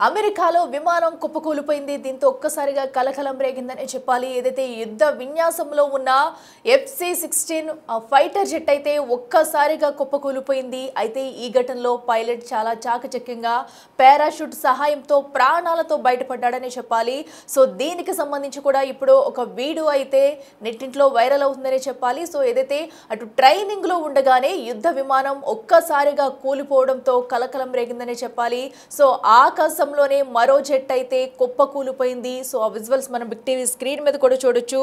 అమెరికాలో విమానం కుప్పకూలిపోయింది. దీంతో ఒక్కసారిగా కలకలం రేగిందనే చెప్పాలి. ఏదైతే యుద్ధ విన్యాసంలో ఉన్న FC-16 ఫైటర్ జెట్ అయితే ఒక్కసారిగా కుప్పకూలిపోయింది. అయితే ఈ ఘటనలో పైలట్ చాలా చాకచక్యంగా పారాషూట్ సహాయంతో ప్రాణాలతో బయటపడ్డాడనే చెప్పాలి. సో దీనికి సంబంధించి కూడా ఇప్పుడు ఒక వీడియో అయితే నెట్టింట్లో వైరల్ అవుతుందనే చెప్పాలి. సో ఏదైతే అటు ట్రైనింగ్ లో ఉండగానే యుద్ధ విమానం ఒక్కసారిగా కూలిపోవడంతో కలకలం రేగిందనే చెప్పాలి. సో ఆకాశంలోనే మరో జెట్ అయితే కుప్పకూలిపోయింది. సో ఆ విజువల్స్ మనం బిగ్ టీవీ స్క్రీన్ మీద కూడా చూడొచ్చు.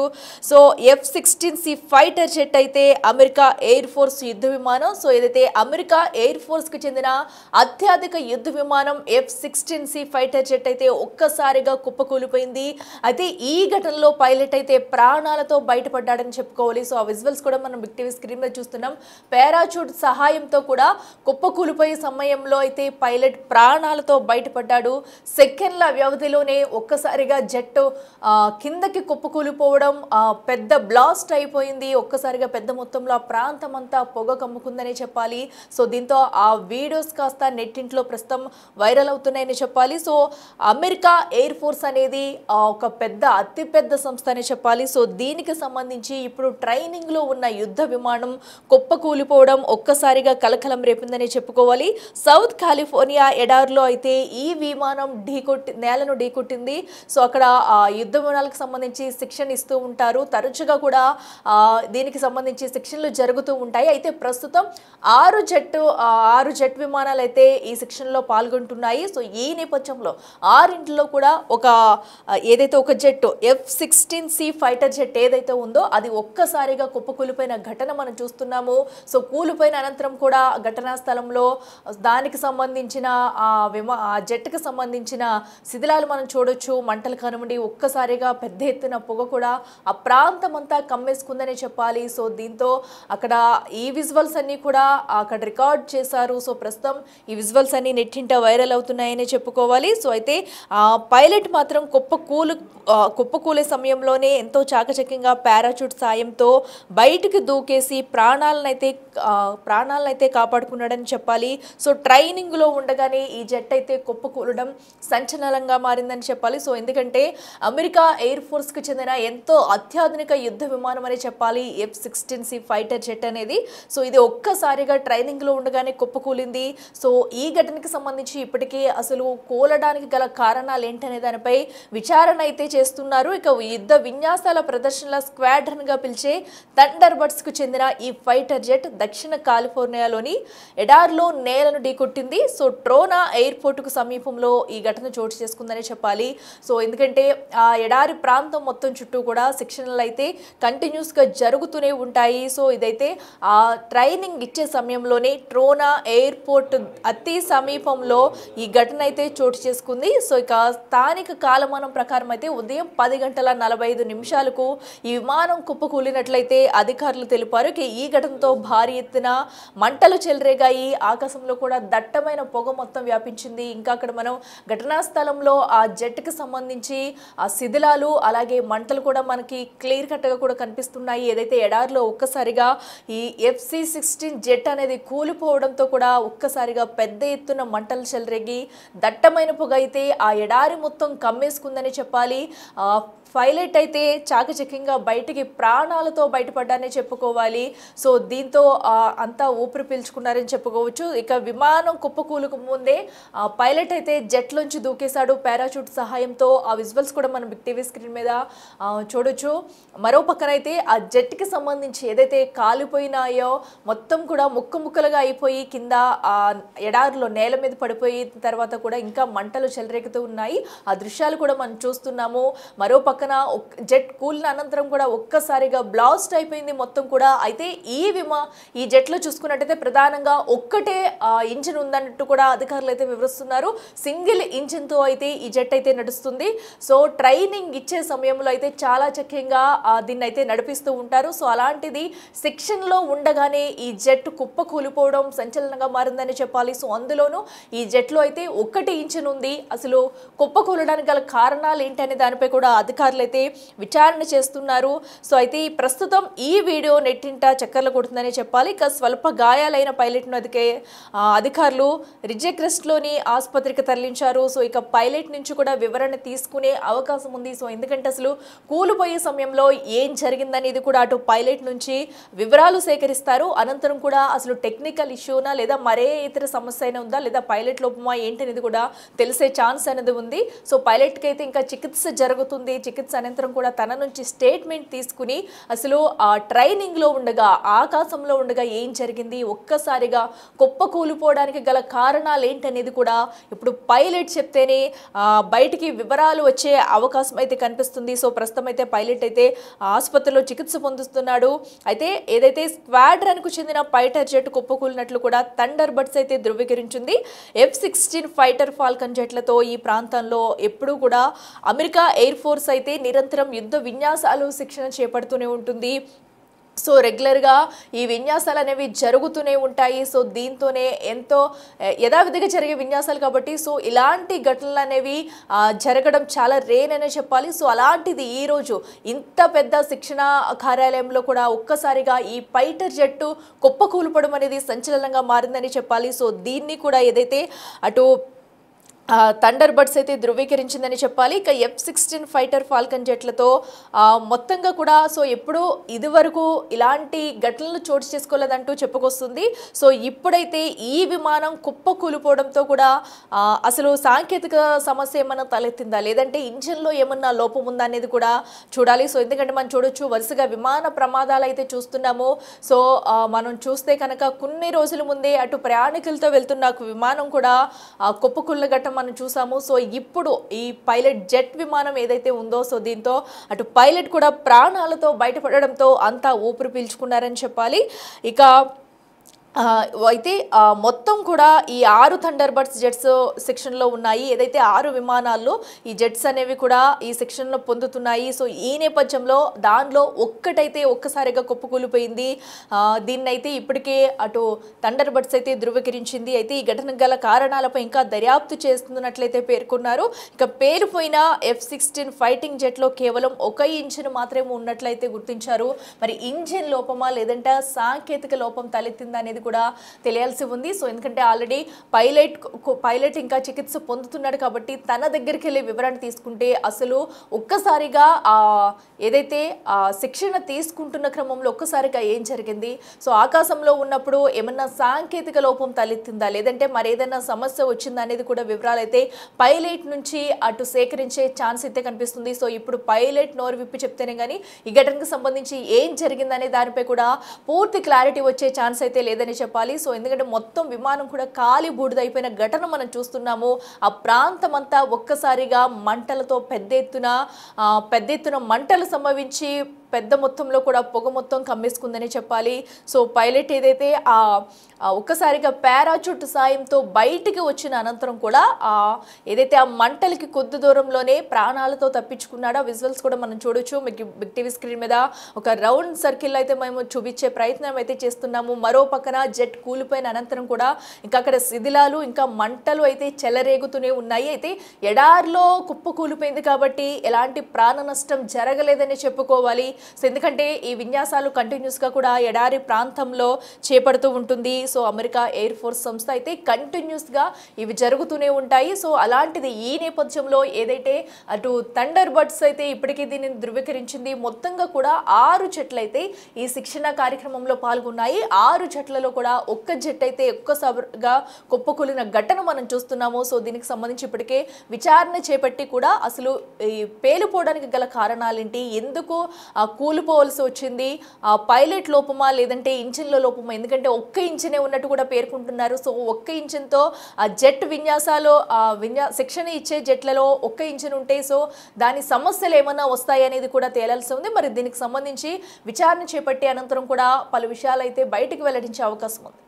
సో F-16C ఫైటర్ జెట్ అయితే అమెరికా ఎయిర్ ఫోర్స్ యుద్ధ విమానం. సో ఏదైతే అమెరికా ఎయిర్ ఫోర్స్ కి చెందిన అత్యధిక యుద్ధ విమానం F-16C ఫైటర్ జెట్ అయితే ఒక్కసారిగా కుప్పకూలిపోయింది. అయితే ఈ ఘటనలో పైలట్ అయితే ప్రాణాలతో బయటపడ్డాడని చెప్పుకోవాలి. సో ఆ విజువల్స్ కూడా మనం బిగ్ టీవీ స్క్రీన్ మీద చూస్తున్నాం. పారాచూట్ సహాయంతో కూడా కుప్పకూలిపోయే సమయంలో అయితే పైలట్ ప్రాణాలతో బయటపడ్డాడు. సెకండ్ల వ్యవధిలోనే ఒక్కసారిగా జెట్ కిందకి కుప్పకూలిపోవడం, పెద్ద బ్లాస్ట్ అయిపోయింది. ఒక్కసారిగా పెద్ద మొత్తంలో ఆ ప్రాంతం అంతా పొగ కమ్ముకుందని చెప్పాలి. సో దీంతో ఆ వీడియోస్ కాస్త నెట్టింట్లో ప్రస్తుతం వైరల్ అవుతున్నాయని చెప్పాలి. సో అమెరికా ఎయిర్ ఫోర్స్ అనేది ఒక అతిపెద్ద సంస్థ అని చెప్పాలి. సో దీనికి సంబంధించి ఇప్పుడు ట్రైనింగ్ లో ఉన్న యుద్ధ విమానం కుప్పకూలిపోవడం ఒక్కసారిగా కలకలం రేపిందని చెప్పుకోవాలి. సౌత్ కాలిఫోర్నియా ఎడారిలో అయితే ఈ విమానం నేలను ఢీకొట్టింది. సో అక్కడ యుద్ధ విమానాలకు సంబంధించి శిక్షణ ఇస్తూ ఉంటారు. తరచుగా కూడా దీనికి సంబంధించి శిక్షణలు జరుగుతూ ఉంటాయి. అయితే ప్రస్తుతం 6 జెట్ విమానాలు అయితే ఈ శిక్షణలో పాల్గొంటున్నాయి. సో ఈ నేపథ్యంలో 6 కూడా ఏదైతే ఒక జెట్ F-16C ఫైటర్ జెట్ ఏదైతే ఉందో అది ఒక్కసారిగా కుప్పకూలిపోయిన ఘటన మనం చూస్తున్నాము. సో కూలిపోయిన అనంతరం కూడా ఘటనా స్థలంలో దానికి సంబంధించిన జెట్కి సంబంధించిన శిథిలాలు మనం చూడొచ్చు. మంటలు కనుమడి ఒక్కసారిగా పెద్ద ఎత్తున పొగ కూడా ఆ ప్రాంతం అంతా కమ్మేసుకుందనే చెప్పాలి. సో దీంతో అక్కడ ఈ విజువల్స్ అన్ని కూడా అక్కడ రికార్డ్ చేశారు. సో ప్రస్తుతం ఈ విజువల్స్ అన్ని నెట్టింట వైరల్ అవుతున్నాయని చెప్పుకోవాలి. సో అయితే పైలట్ మాత్రం కుప్పకూలే సమయంలోనే ఎంతో చాకచక్యంగా పారాచూట్ సాయంతో బయటికి దూకేసి ప్రాణాలనైతే కాపాడుకున్నాడని చెప్పాలి. సో ట్రైనింగ్ లో ఉండగానే ఈ జెట్ అయితే కుప్పకూలడం సంచలనంగా మారిందని చెప్పాలి. సో ఎందుకంటే అమెరికా ఎయిర్ ఫోర్స్ కి చెందిన ఎంతో అత్యాధునిక యుద్ధ విమానం అని చెప్పాలి F-16C ఫైటర్ జెట్ అనేది. సో ఇది ఒక్కసారిగా ట్రైనింగ్ లో ఉండగానే కుప్పకూలింది. సో ఈ ఘటనకి సంబంధించి ఇప్పటికీ అసలు కూలడానికి గల కారణాలు ఏంటనే దానిపై విచారణ అయితే చేస్తున్నారు. ఇక యుద్ధ విన్యాసాల ప్రదర్శనల స్క్వాడ్రన్ గా పిలిచే థండర్ బర్డ్స్ కు చెందిన ఈ ఫైటర్ జెట్ దక్షిణ కాలిఫోర్నియాలోని ఎడార్లో నేలను ఢీకొట్టింది. సో ట్రోనా ఎయిర్పోర్ట్ కు సమీపంలో ఈ ఘటన చోటు చేసుకుందని చెప్పాలి. సో ఎందుకంటే ఆ ఎడారి ప్రాంతం మొత్తం చుట్టూ కూడా శిక్షణలు అయితే కంటిన్యూస్ గా జరుగుతూనే ఉంటాయి. సో ఇదైతే ఆ ట్రైనింగ్ ఇచ్చే సమయంలోనే ట్రోనా ఎయిర్పోర్ట్ అతి సమీపంలో ఈ ఘటన అయితే చోటు చేసుకుంది. సో ఇక స్థానిక కాలమానం ప్రకారం అయితే ఉదయం 10:45 ఈ విమానం కుప్పకూలినట్లయితే అధికారులు తెలిపారు. ఈ ఘటనతో భారీ ఎత్తున మంటలు చెలరేగాయి. ఆకాశంలో కూడా దట్టమైన పొగ మొత్తం వ్యాపించింది. ఇంకా అక్కడ మనం ఘటనా స్థలంలో ఆ జెట్కి సంబంధించి ఆ శిథిలాలు అలాగే మంటలు కూడా మనకి క్లియర్ కట్గా కూడా కనిపిస్తున్నాయి. ఏదైతే ఎడారిలో ఒక్కసారిగా ఈ F-16 జెట్ అనేది కూలిపోవడంతో కూడా ఒక్కసారిగా పెద్ద ఎత్తున మంటలు చెలరేగి దట్టమైన పొగ అయితే ఆ ఎడారి మొత్తం కమ్మేసుకుందని చెప్పాలి. పైలట్ అయితే చాకచక్యంగా బయటికి ప్రాణాలతో బయటపడ్డానే చెప్పుకోవాలి. సో దీంతో అంతా ఊపిరి పీల్చుకున్నారని చెప్పుకోవచ్చు. ఇక విమానం కుప్పకూలుకు ముందే పైలట్ అయితే జెట్లోంచి దూకేశాడు పారాచూట్ సహాయంతో. ఆ విజువల్స్ కూడా మనం బిగ్ టీవీ స్క్రీన్ మీద చూడొచ్చు. మరో పక్కనైతే ఆ జెట్కి సంబంధించి ఏదైతే కాలిపోయినాయో మొత్తం కూడా ముక్కలుగా అయిపోయి కింద ఎడారిలో నేల మీద పడిపోయి తర్వాత కూడా ఇంకా మంటలు చెలరేగుతూ ఉన్నాయి. ఆ దృశ్యాలు కూడా మనం చూస్తున్నాము. మరో పక్కన జెట్ కూలిన అనంతరం కూడా ఒక్కసారిగా బ్లాస్ట్ అయిపోయింది మొత్తం కూడా. అయితే ఈ జెట్ లో చూసుకున్నట్టయితే ప్రధానంగా ఒక్కటే ఇంజిన్ ఉందన్నట్టు కూడా అధికారులు అయితే వివరిస్తున్నారు. సింగిల్ ఇంజిన్ తో అయితే ఈ జెట్ అయితే నడుస్తుంది. సో ట్రైనింగ్ ఇచ్చే సమయంలో అయితే చాలా చక్కగా దీన్ని అయితే నడిపిస్తూ ఉంటారు. సో అలాంటిది సెక్షన్ లో ఉండగానే ఈ జెట్ కుప్పకూలిపోవడం సంచలనంగా మారిందని చెప్పాలి. సో అందులోనూ ఈ జెట్ లో అయితే ఒక్కటి ఇంజిన్ ఉంది. అసలు కుప్పకూలడానికి గల కారణాలు ఏంటనే దానిపై కూడా అధికారులు అయితే విచారణ చేస్తున్నారు. సో అయితే ప్రస్తుతం ఈ వీడియో నెట్టింట చక్కర్లు కొడుతుందని చెప్పాలి. స్వల్ప గాయాలైన పైలట్ ను అధికారులు రిజెక్రెస్ట్ లోని ఆసుపత్రికి తరలి తరలించారు. సో ఇక పైలట్ నుంచి కూడా వివరణ తీసుకునే అవకాశం ఉంది. సో ఎందుకంటే అసలు కూలిపోయే సమయంలో ఏం జరిగిందనేది కూడా అటు పైలట్ నుంచి వివరాలు సేకరిస్తారు. అనంతరం కూడా అసలు టెక్నికల్ ఇష్యూనా లేదా మరే ఇతర సమస్య అయినా ఉందా లేదా పైలట్ లోపమా ఏంటనేది కూడా తెలిసే ఛాన్స్ అనేది ఉంది. సో పైలట్కి అయితే ఇంకా చికిత్స జరుగుతుంది. చికిత్స అనంతరం కూడా తన నుంచి స్టేట్మెంట్ తీసుకుని అసలు ట్రైనింగ్లో ఉండగా ఆకాశంలో ఉండగా ఏం జరిగింది, ఒక్కసారిగా కుప్ప కూలిపోవడానికి గల కారణాలు ఏంటనేది కూడా ఇప్పుడు పైలట్ చెప్తేనే బయటికి వివరాలు వచ్చే అవకాశం అయితే కనిపిస్తుంది. సో ప్రస్తుతం అయితే పైలట్ అయితే ఆసుపత్రిలో చికిత్స పొందుతున్నాడు. అయితే ఏదైతే స్క్వాడ్రన్కు చెందిన ఫైటర్ జెట్ కుప్పకూలినట్లు కూడా థండర్ బర్డ్స్ అయితే ధృవీకరించింది. F-16 ఫైటర్ ఫాల్కన్ జెట్లతో ఈ ప్రాంతంలో ఎప్పుడూ కూడా అమెరికా ఎయిర్ ఫోర్స్ అయితే నిరంతరం యుద్ధ విన్యాసాలు శిక్షణ చేపడుతూనే ఉంటుంది. సో రెగ్యులర్గా ఈ విన్యాసాలు అనేవి జరుగుతూనే ఉంటాయి. సో దీంతోనే ఎంతో యథావిధిగా జరిగే విన్యాసాలు కాబట్టి సో ఇలాంటి ఘటనలు అనేవి జరగడం చాలా రేర్ అనే చెప్పాలి. సో అలాంటిది ఈరోజు ఇంత పెద్ద శిక్షణ కార్యాలయంలో కూడా ఒక్కసారిగా ఈ ఫైటర్ జట్టు కుప్పకూలిపడం అనేది సంచలనంగా మారిందని చెప్పాలి. సో దీన్ని కూడా ఏదైతే అటు థండర్ బర్డ్స్ అయితే ధృవీకరించిందని చెప్పాలి. ఇక F-16 ఫైటర్ ఫాల్కన్ జెట్లతో మొత్తంగా కూడా సో ఎప్పుడు ఇదివరకు ఇలాంటి ఘటనలు చోటు చేసుకోలేదంటూ చెప్పుకొస్తుంది. సో ఇప్పుడైతే ఈ విమానం కుప్ప కూలిపోవడంతో కూడా అసలు సాంకేతిక సమస్య ఏమన్నా తలెత్తిందా లేదంటే ఇంజిన్లో ఏమన్నా లోపం ఉందా అనేది కూడా చూడాలి. సో ఎందుకంటే మనం చూడొచ్చు వరుసగా విమాన ప్రమాదాలు అయితే చూస్తున్నాము. సో మనం చూస్తే కనుక కొన్ని రోజుల ముందే అటు ప్రయాణికులతో వెళ్తున్న విమానం కూడా కుప్పకూలిన ఘటన మనం చూసాము. సో ఇప్పుడు ఈ పైలట్ జెట్ విమానం ఏదైతే ఉందో సో దీంతో అటు పైలట్ కూడా ప్రాణాలతో బయటపడడంతో అంతా ఊపిరి పీల్చుకున్నారని చెప్పాలి. ఇక అయితే మొత్తం కూడా ఈ 6 థండర్ బర్డ్స్ జెట్స్ సెక్షన్లో ఉన్నాయి. ఏదైతే 6 విమానాల్లో ఈ జెట్స్ అనేవి కూడా ఈ సెక్షన్లో పొందుతున్నాయి. సో ఈ నేపథ్యంలో దానిలో ఒక్కటైతే ఒక్కసారిగా కుప్పకూలిపోయింది. దీన్నైతే ఇప్పటికే అటు థండర్ బర్డ్స్ అయితే ధృవీకరించింది. అయితే ఈ ఘటనకు గల కారణాలపై ఇంకా దర్యాప్తు చేస్తున్నట్లయితే పేర్కొన్నారు. ఇక పేరుపోయిన F-16 ఫైటింగ్ జెట్లో కేవలం ఒక ఇంజిన్ మాత్రమే ఉన్నట్లయితే గుర్తించారు. మరి ఇంజిన్ లోపమా లేదంటే సాంకేతిక లోపం తలెత్తిందా అనేది కూడా తెలియాల్సి ఉంది. సో ఎందుకంటే ఆల్రెడీ పైలట్ ఇంకా చికిత్స పొందుతున్నాడు కాబట్టి తన దగ్గరికి వెళ్ళి వివరణ తీసుకుంటే అసలు ఒక్కసారిగా ఏదైతే శిక్షణ తీసుకుంటున్న క్రమంలో ఒక్కసారిగా ఏం జరిగింది, సో ఆకాశంలో ఉన్నప్పుడు ఏమన్నా సాంకేతిక లోపం తలెత్తిందా లేదంటే మరేదైనా సమస్య వచ్చిందా అనేది కూడా వివరాలు అయితే పైలట్ నుంచి అటు సేకరించే ఛాన్స్ అయితే కనిపిస్తుంది. సో ఇప్పుడు పైలట్ నోరు విప్పి చెప్తేనే కానీ ఈ ఘటనకు సంబంధించి ఏం జరిగిందనే దానిపై కూడా పూర్తి క్లారిటీ వచ్చే ఛాన్స్ అయితే లేదని చెప్పాలి. సో ఎందుకంటే మొత్తం విమానం కూడా కాలి బూడిదైపోయిన ఘటన మనం చూస్తున్నాము. ఆ ప్రాంతం అంతా ఒక్కసారిగా మంటలతో పెద్ద ఎత్తున మంటలు సంభవించి పెద్ద మొత్తంలో కూడా పొగ మొత్తం కమ్మేసుకుందని చెప్పాలి. సో పైలట్ ఏదైతే ఒక్కసారిగా పారాచూట్ సాయంతో బయటికి వచ్చిన అనంతరం కూడా ఏదైతే ఆ మంటలకి కొద్ది దూరంలోనే ప్రాణాలతో తప్పించుకున్నాడో విజువల్స్ కూడా మనం చూడొచ్చు. మీకు బిగ్ టీవీ స్క్రీన్ మీద ఒక రౌండ్ సర్కిల్ అయితే మేము చూపించే ప్రయత్నం అయితే చేస్తున్నాము. మరో పక్కన జెట్ కూలిపోయిన అనంతరం కూడా ఇంకా అక్కడ శిథిలాలు ఇంకా మంటలు అయితే చెలరేగుతూనే ఉన్నాయి. అయితే ఎడారిలో కుప్ప కూలిపోయింది కాబట్టి ఎలాంటి ప్రాణ నష్టం జరగలేదని చెప్పుకోవాలి. సో ఎందుకంటే ఈ విన్యాసాలు కంటిన్యూస్గా కూడా ఎడారి ప్రాంతంలో చేపడుతూ ఉంటుంది. సో అమెరికా ఎయిర్ ఫోర్స్ సంస్థ అయితే కంటిన్యూస్గా ఇవి జరుగుతూనే ఉంటాయి. సో అలాంటిది ఈ నేపథ్యంలో ఏదైతే అటు థండర్ బర్డ్స్ అయితే ఇప్పటికీ దీనిని ధృవీకరించింది. మొత్తంగా కూడా 6 జెట్లు అయితే ఈ శిక్షణ కార్యక్రమంలో పాల్గొన్నాయి. 6 జట్లలో కూడా ఒక్క జెట్ అయితే ఒక్కసారిగా కుప్పకూలిన ఘటన మనం చూస్తున్నాము. సో దీనికి సంబంధించి ఇప్పటికే విచారణ చేపట్టి కూడా అసలు ఈ పేలిపోవడానికి గల కారణాలేంటి, ఎందుకు కూలిపోవలసి వచ్చింది, పైలట్ లోపమా లేదంటే ఇంజిన్లో లోపమా, ఎందుకంటే ఒక్క ఇంజినే ఉన్నట్టు కూడా పేర్కొంటున్నారు. సో ఒక్క ఇంజిన్తో జెట్ విన్యాసాలు శిక్షణ ఇచ్చే జెట్లలో ఒక్క ఇంజిన్ ఉంటే సో దాని సమస్యలు ఏమన్నా వస్తాయి అనేది కూడా తేలాల్సి ఉంది. మరి దీనికి సంబంధించి విచారణ చేపట్టి అనంతరం కూడా పలు విషయాలు అయితే బయటికి వెల్లడించే అవకాశం ఉంది.